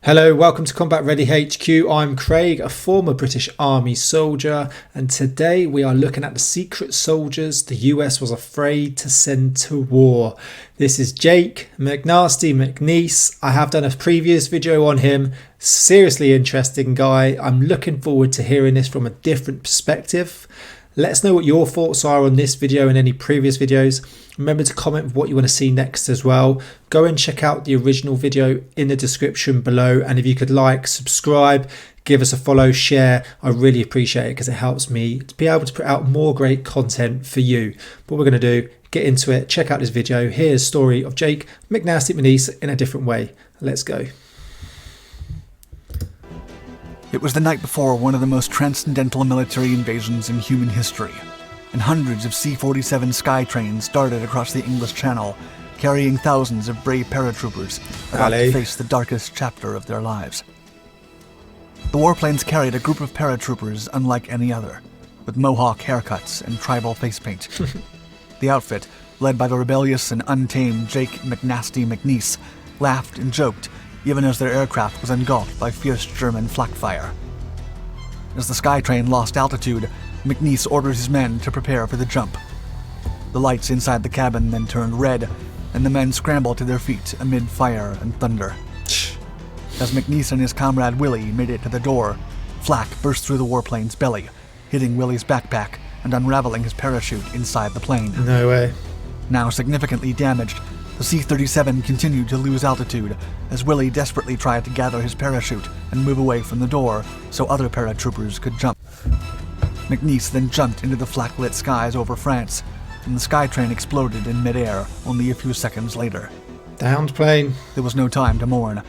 Hello, welcome to Combat Ready HQ. I'm Craig, a former British Army soldier, and today we are looking at the secret soldiers the US was afraid to send to war. This is Jake, McNasty, McNeese. I have done a previous video on him. Seriously interesting guy. I'm looking forward to hearing this from a different perspective. Let us know what your thoughts are on this video and any previous videos. Remember to comment what you want to see next as well. Go and check out the original video in the description below. And if you could like, subscribe, give us a follow, share. I really appreciate it because it helps me to be able to put out more great content for you. What we're going to do, get into it, check out this video. Here's the story of Jake, McNasty, McNeese in a different way. Let's go. It was the night before one of the most transcendental military invasions in human history, and hundreds of C-47 sky trains darted across the English Channel, carrying thousands of brave paratroopers about to face the darkest chapter of their lives. The warplanes carried a group of paratroopers unlike any other, with mohawk haircuts and tribal face paint. The outfit, led by the rebellious and untamed Jake McNasty McNeese, laughed and joked even as their aircraft was engulfed by fierce German flak fire. As the Skytrain lost altitude, McNeese orders his men to prepare for the jump. The lights inside the cabin then turned red, and the men scrambled to their feet amid fire and thunder. As McNeese and his comrade Willie made it to the door, flak burst through the warplane's belly, hitting Willie's backpack and unraveling his parachute inside the plane. No way. Now significantly damaged, the C-37 continued to lose altitude as Willie desperately tried to gather his parachute and move away from the door so other paratroopers could jump. McNeese then jumped into the flak-lit skies over France, and the Skytrain exploded in midair only a few seconds later. Downed plane. There was no time to mourn,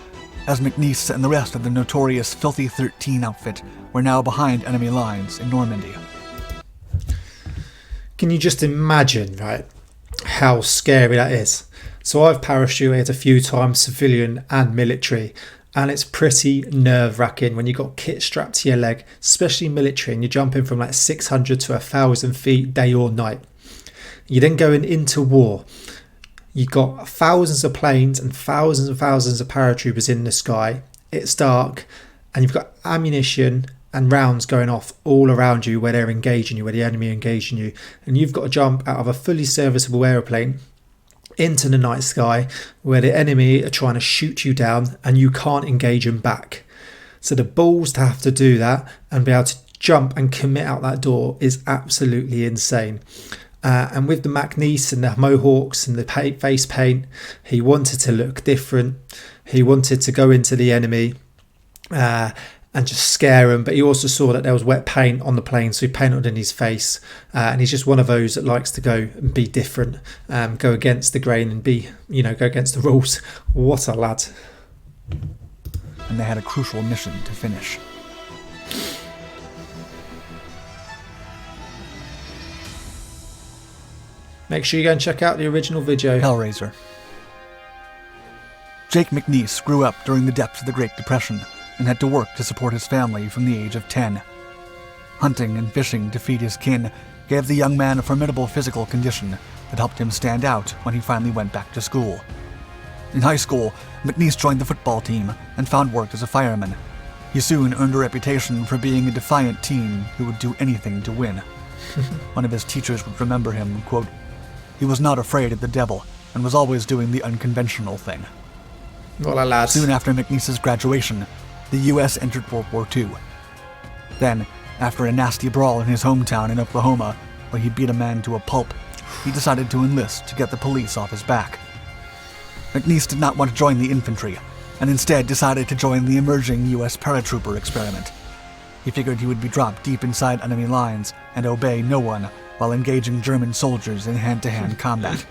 as McNeese and the rest of the notorious Filthy 13 outfit were now behind enemy lines in Normandy. Can you just imagine, right, how scary that is? So I've parachuted a few times, civilian and military, and it's pretty nerve-wracking when you've got kit strapped to your leg, especially military, and you're jumping from like 600 to 1,000 feet day or night. You're then going into war. You've got thousands of planes and thousands of paratroopers in the sky. It's dark, and you've got ammunition and rounds going off all around you where they're engaging you, where the enemy are engaging you, and you've got to jump out of a fully serviceable aeroplane into the night sky where the enemy are trying to shoot you down and you can't engage them back. So the balls to have to do that and be able to jump and commit out that door is absolutely insane. And with the McNeese and the mohawks and the face paint, he wanted to look different. He wanted to go into the enemy and just scare him, but he also saw that there was wet paint on the plane, so he painted in his face, and he's just one of those that likes to go and be different, go against the grain and be, go against the rules. What a lad. And they had a crucial mission to finish. Make sure you go and check out the original video. Hellraiser. Jake McNeese grew up during the depths of the Great Depression and had to work to support his family from the age of 10. Hunting and fishing to feed his kin gave the young man a formidable physical condition that helped him stand out when he finally went back to school. In high school, McNeese joined the football team and found work as a fireman. He soon earned a reputation for being a defiant teen who would do anything to win. One of his teachers would remember him, quote, "He was not afraid of the devil and was always doing the unconventional thing." What a lad. Soon after McNeese's graduation, the U.S. entered World War II. Then, after a nasty brawl in his hometown in Oklahoma, where he beat a man to a pulp, he decided to enlist to get the police off his back. McNeese did not want to join the infantry, and instead decided to join the emerging U.S. paratrooper experiment. He figured he would be dropped deep inside enemy lines and obey no one while engaging German soldiers in hand-to-hand combat.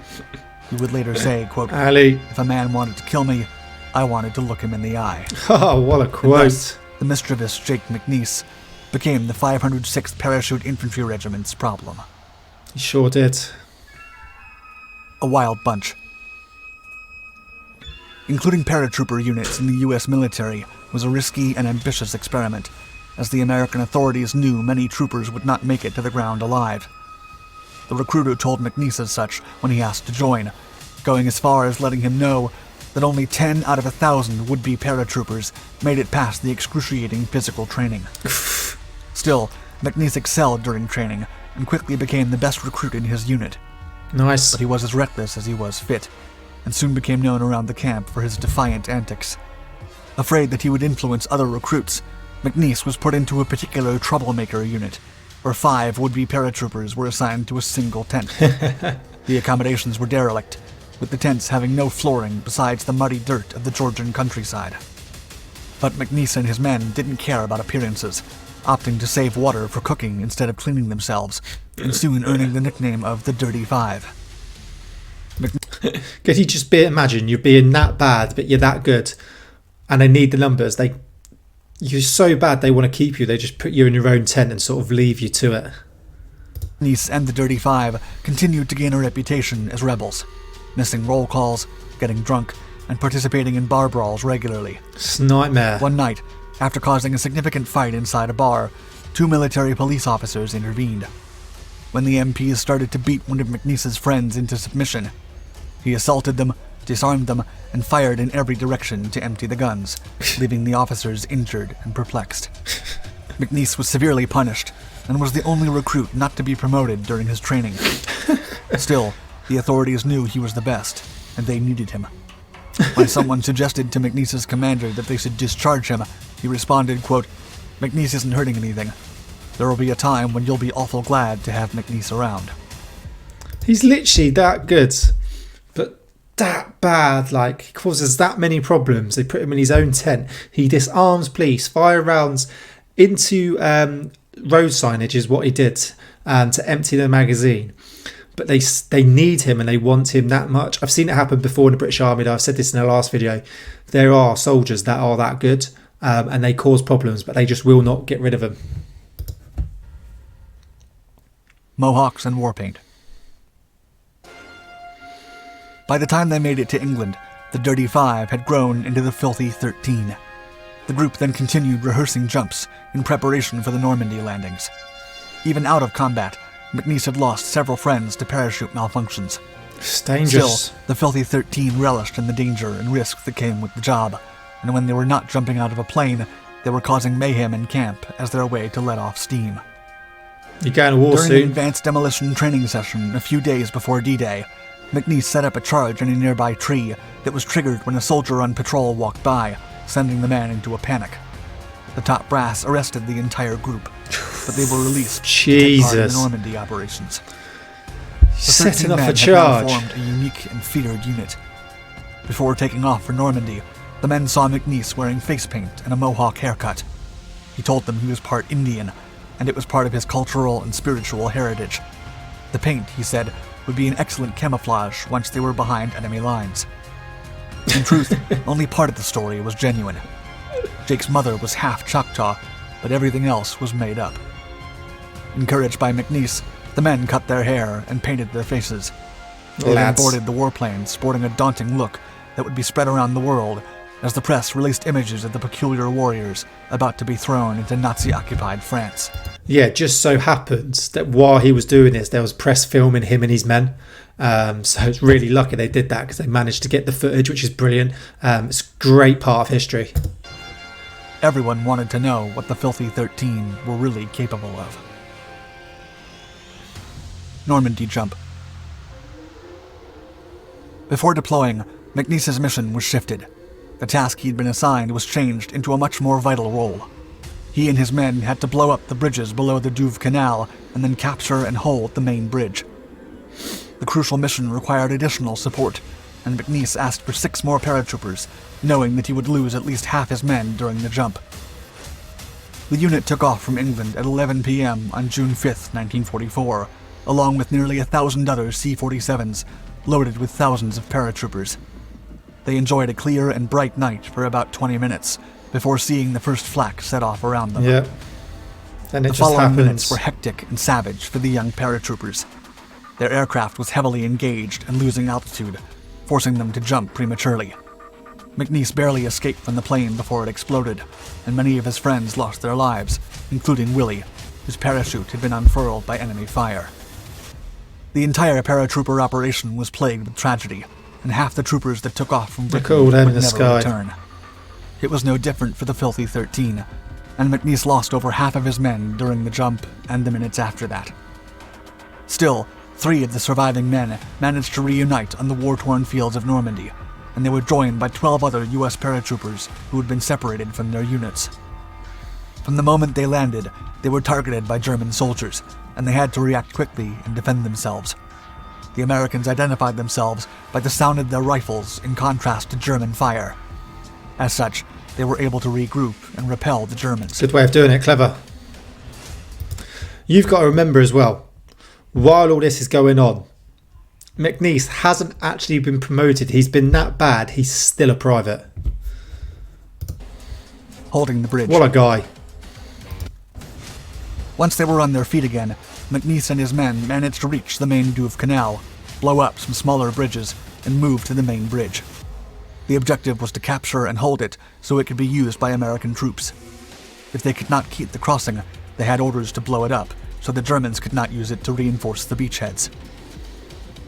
He would later say, quote, "If a man wanted to kill me, I wanted to look him in the eye." Oh, what a quote. Thus, the mischievous Jake McNeese became the 506th Parachute Infantry Regiment's problem. He sure did. A wild bunch. Including paratrooper units in the U.S. military was a risky and ambitious experiment, as the American authorities knew many troopers would not make it to the ground alive. The recruiter told McNeese as such when he asked to join, going as far as letting him know that only 10 out of 1,000 would-be paratroopers made it past the excruciating physical training. Still, McNasty excelled during training and quickly became the best recruit in his unit. Nice. But he was as reckless as he was fit, and soon became known around the camp for his defiant antics. Afraid that he would influence other recruits, McNasty was put into a particular troublemaker unit, where 5 would-be paratroopers were assigned to a single tent. The accommodations were derelict, with the tents having no flooring besides the muddy dirt of the Georgian countryside. But McNasty and his men didn't care about appearances, opting to save water for cooking instead of cleaning themselves, and soon earning the nickname of the Dirty Five. Could you just imagine you're being that bad, but you're that good, and they need the numbers. You're so bad they want to keep you. They just put you in your own tent and sort of leave you to it. McNasty and the Dirty Five continued to gain a reputation as rebels, missing roll calls, getting drunk, and participating in bar brawls regularly. It's a nightmare. One night, after causing a significant fight inside a bar, 2 military police officers intervened. When the MPs started to beat one of McNasty's friends into submission, he assaulted them, disarmed them, and fired in every direction to empty the guns, leaving the officers injured and perplexed. McNasty was severely punished, and was the only recruit not to be promoted during his training. Still, the authorities knew he was the best, and they needed him. When someone suggested to McNasty's commander that they should discharge him, he responded, quote, "McNasty isn't hurting anything. There will be a time when you'll be awful glad to have McNasty around." He's literally that good, but that bad. Like, he causes that many problems. They put him in his own tent. He disarms police, fire rounds into road signage is what he did, to empty their magazine. But they need him and they want him that much. I've seen it happen before in the British Army. I've said this in the last video. There are soldiers that are that good, and they cause problems, but they just will not get rid of them. Mohawks and war paint. By the time they made it to England, the Dirty Five had grown into the Filthy 13. The group then continued rehearsing jumps in preparation for the Normandy landings. Even out of combat, McNasty had lost several friends to parachute malfunctions. It's dangerous. Still, the Filthy 13 relished in the danger and risk that came with the job, and when they were not jumping out of a plane, they were causing mayhem in camp as their way to let off steam. You're going to war During soon. an advanced demolition training session a few days before D-Day, McNasty set up a charge in a nearby tree that was triggered when a soldier on patrol walked by, sending the man into a panic. The top brass arrested the entire group, but they were released to take part in the Normandy operations. The 13 Setting off men a charge. had now formed a unique and feared unit. Before taking off for Normandy, the men saw McNasty wearing face paint and a mohawk haircut. He told them he was part Indian, and it was part of his cultural and spiritual heritage. The paint, he said, would be an excellent camouflage once they were behind enemy lines. In truth, only part of the story was genuine. Jake's mother was half Choctaw, but everything else was made up. Encouraged by McNasty, the men cut their hair and painted their faces. They then boarded the warplanes, sporting a daunting look that would be spread around the world as the press released images of the peculiar warriors about to be thrown into Nazi-occupied France. Yeah, just so happens that while he was doing this, there was press filming him and his men. So it's really lucky they did that because they managed to get the footage, which is brilliant. It's a great part of history. Everyone wanted to know what the Filthy 13 were really capable of. Normandy jump. Before deploying, McNasty's mission was shifted. The task he'd been assigned was changed into a much more vital role. He and his men had to blow up the bridges below the Douve Canal and then capture and hold the main bridge. The crucial mission required additional support, and McNasty asked for 6 more paratroopers, knowing that he would lose at least half his men during the jump. The unit took off from England at 11 p.m. on June 5, 1944, along with nearly 1,000 other C-47s, loaded with thousands of paratroopers. They enjoyed a clear and bright night for about 20 minutes, before seeing the first flak set off around them. Yeah. Then it The just following minutes happens. were hectic and savage for the young paratroopers. Their aircraft was heavily engaged and losing altitude, forcing them to jump prematurely. McNasty barely escaped from the plane before it exploded, and many of his friends lost their lives, including Willie, whose parachute had been unfurled by enemy fire. The entire paratrooper operation was plagued with tragedy, and half the troopers that took off from Look at Britain all them would in the never sky. return. It was no different for the Filthy 13, and McNasty lost over half of his men during the jump and the minutes after that. Still, 3 of the surviving men managed to reunite on the war-torn fields of Normandy, and they were joined by 12 other US paratroopers who had been separated from their units. From the moment they landed, they were targeted by German soldiers, and they had to react quickly and defend themselves. The Americans identified themselves by the sound of their rifles in contrast to German fire. As such, they were able to regroup and repel the Germans. Good way of doing it, clever. You've got to remember as well, while all this is going on, McNasty hasn't actually been promoted. He's been that bad, he's still a private. Holding the bridge. What a guy. Once they were on their feet again, McNasty and his men managed to reach the main Douve Canal, blow up some smaller bridges, and move to the main bridge. The objective was to capture and hold it so it could be used by American troops. If they could not keep the crossing, they had orders to blow it up so the Germans could not use it to reinforce the beachheads.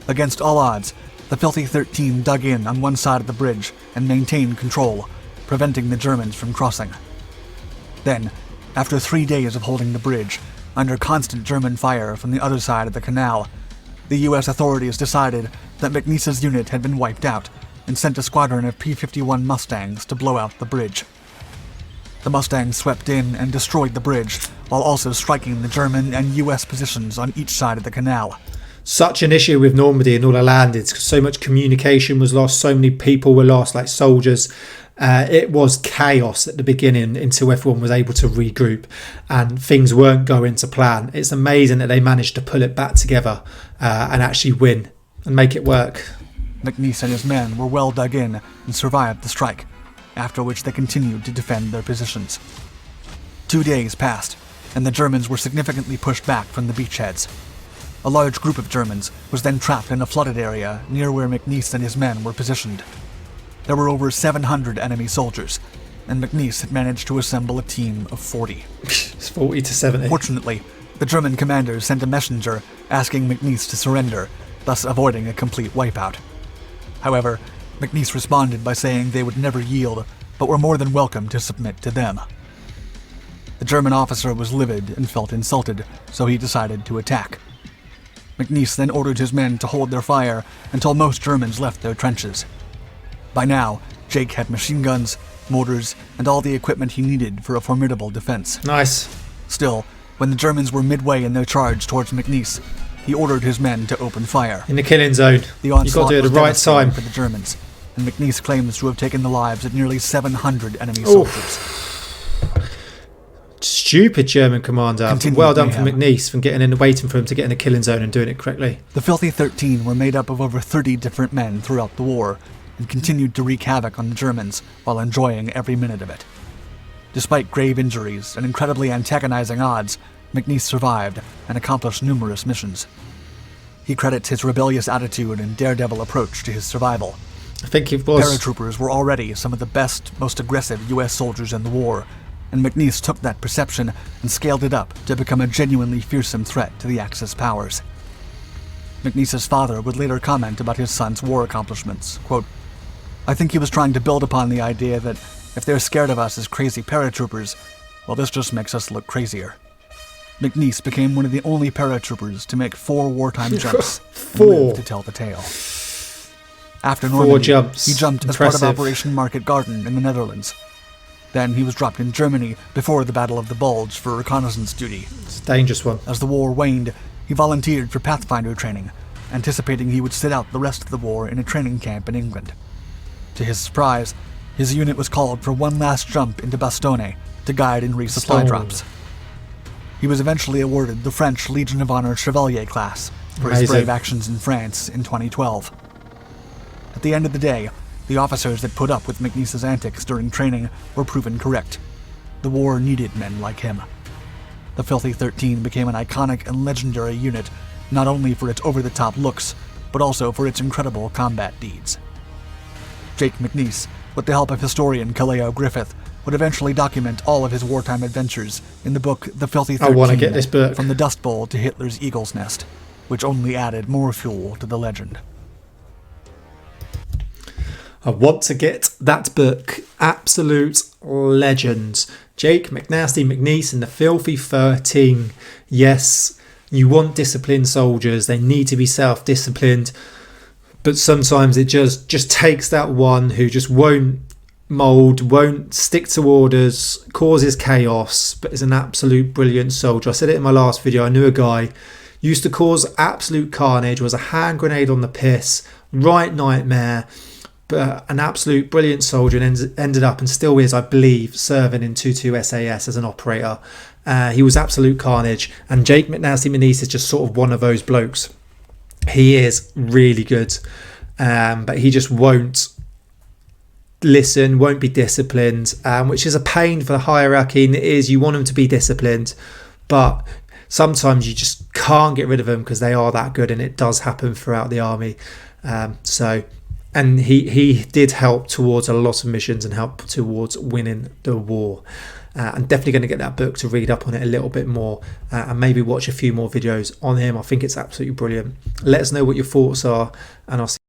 Against all odds, the Filthy 13 dug in on one side of the bridge and maintained control, preventing the Germans from crossing. Then, after 3 days of holding the bridge, under constant German fire from the other side of the canal, the US authorities decided that McNasty's unit had been wiped out and sent a squadron of P-51 Mustangs to blow out the bridge. The Mustangs swept in and destroyed the bridge, while also striking the German and US positions on each side of the canal. Such an issue with Normandy and all the landings, because so much communication was lost, so many people were lost, like soldiers. It was chaos at the beginning until everyone was able to regroup and things weren't going to plan. It's amazing that they managed to pull it back together and actually win and make it work. McNasty and his men were well dug in and survived the strike, after which they continued to defend their positions. 2 days passed, and the Germans were significantly pushed back from the beachheads. A large group of Germans was then trapped in a flooded area near where McNasty and his men were positioned. There were over 700 enemy soldiers, and McNasty had managed to assemble a team of 40. It's 40 to 70. Fortunately, the German commanders sent a messenger asking McNasty to surrender, thus avoiding a complete wipeout. However, McNasty responded by saying they would never yield, but were more than welcome to submit to them. The German officer was livid and felt insulted, so he decided to attack. McNasty then ordered his men to hold their fire until most Germans left their trenches. By now, Jake had machine guns, mortars, and all the equipment he needed for a formidable defense. Nice. Still, when the Germans were midway in their charge towards McNasty, he ordered his men to open fire. In the killing zone. The You've got onslaught to do it was at the right devastating time. for the Germans, and McNasty claims to have taken the lives of nearly 700 enemy soldiers. Stupid German commander. Continued Well done for mayhem. McNasty from getting in, waiting for him to get in the killing zone and doing it correctly. The Filthy 13 were made up of over 30 different men throughout the war, and continued to wreak havoc on the Germans while enjoying every minute of it. Despite grave injuries and incredibly antagonizing odds, McNasty survived and accomplished numerous missions. He credits his rebellious attitude and daredevil approach to his survival. I think it was. Paratroopers were already some of the best, most aggressive US soldiers in the war, and McNasty took that perception and scaled it up to become a genuinely fearsome threat to the Axis powers. McNasty's father would later comment about his son's war accomplishments, quote, "I think he was trying to build upon the idea that if they're scared of us as crazy paratroopers, well, this just makes us look crazier." McNasty became one of the only paratroopers to make 4 wartime jumps and lived to tell the tale. After 4 Normandy, jumps. he jumped as part of Impressive. Operation Market Garden in the Netherlands. Then he was dropped in Germany before the Battle of the Bulge for reconnaissance duty. It's a dangerous one. As the war waned, he volunteered for Pathfinder training, anticipating he would sit out the rest of the war in a training camp in England. To his surprise, his unit was called for one last jump into Bastogne to guide and resupply Bastogne. drops. He was eventually awarded the French Legion of Honor Chevalier class for his Amazing. brave actions in France in 2012. At the end of the day, the officers that put up with McNasty's antics during training were proven correct. The war needed men like him. The Filthy 13 became an iconic and legendary unit, not only for its over-the-top looks, but also for its incredible combat deeds. Jake McNasty, with the help of historian Kaleo Griffith, would eventually document all of his wartime adventures in the book The Filthy 13, I want to get this book. From the Dust Bowl to Hitler's Eagle's Nest, which only added more fuel to the legend. I want to get that book. Absolute legends. Jake, McNasty, McNeese and the Filthy 13. Yes, you want disciplined soldiers. They need to be self-disciplined. But sometimes it just takes that one who just won't mould, won't stick to orders, causes chaos, but is an absolute brilliant soldier. I said it in my last video. I knew a guy used to cause absolute carnage, was a hand grenade on the piss, right nightmare, but an absolute brilliant soldier, and ended up, and still is, I believe, serving in 22 SAS as an operator. He was absolute carnage, and Jake McNasty McNeese is just sort of one of those blokes. He is really good, but he just won't listen, won't be disciplined, which is a pain for the hierarchy. And it is, you want them to be disciplined, but sometimes you just can't get rid of them because they are that good, and it does happen throughout the army. And he did help towards a lot of missions and help towards winning the war. I'm definitely going to get that book to read up on it a little bit more, and maybe watch a few more videos on him. I think it's absolutely brilliant. Let us know what your thoughts are, and I'll see